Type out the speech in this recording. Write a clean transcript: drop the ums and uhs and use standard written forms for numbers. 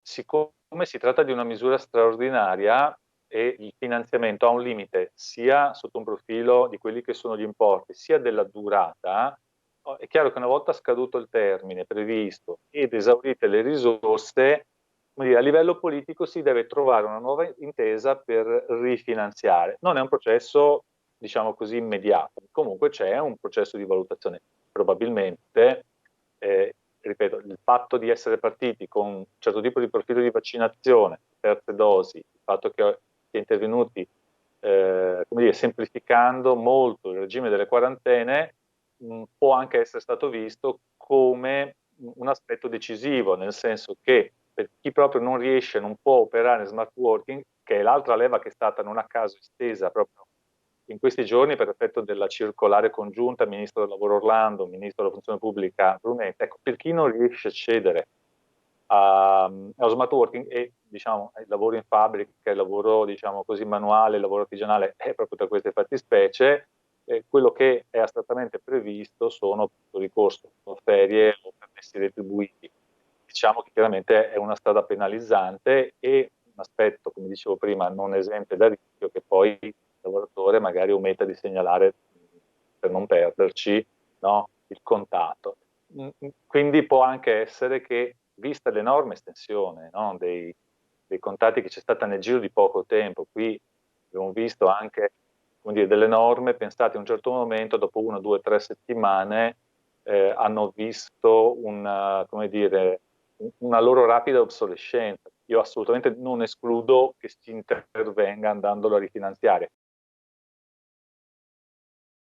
siccome si tratta di una misura straordinaria e il finanziamento ha un limite sia sotto un profilo di quelli che sono gli importi, sia della durata, è chiaro che una volta scaduto il termine previsto ed esaurite le risorse, come dire, a livello politico si deve trovare una nuova intesa per rifinanziare. Non è un processo, diciamo così, immediato, comunque c'è un processo di valutazione. Probabilmente, ripeto, il fatto di essere partiti con un certo tipo di profilo di vaccinazione, terze dosi, il fatto che si è intervenuti, come dire, semplificando molto il regime delle quarantene, può anche essere stato visto come un aspetto decisivo, nel senso che per chi proprio non riesce, non può operare in smart working, che è l'altra leva che è stata non a caso estesa proprio in questi giorni per effetto della circolare congiunta Ministro del Lavoro Orlando, Ministro della Funzione Pubblica Brunetta, ecco, per chi non riesce a accedere allo smart working e diciamo il lavoro in fabbrica, il lavoro diciamo così manuale, il lavoro artigianale è proprio per queste fattispecie, quello che è astrattamente previsto sono ricorso a ferie o permessi retribuiti. Diciamo che chiaramente è una strada penalizzante e un aspetto, come dicevo prima, non esente da rischio che poi il lavoratore magari ometta di segnalare per non perderci, no, il contatto. Quindi può anche essere che, vista l'enorme estensione, no, dei contatti che c'è stata nel giro di poco tempo, qui abbiamo visto anche, come dire, delle norme pensate in un certo momento, dopo 1, 2, 3 settimane, hanno visto come dire, una loro rapida obsolescenza. Io assolutamente non escludo che si intervenga andandolo a rifinanziare,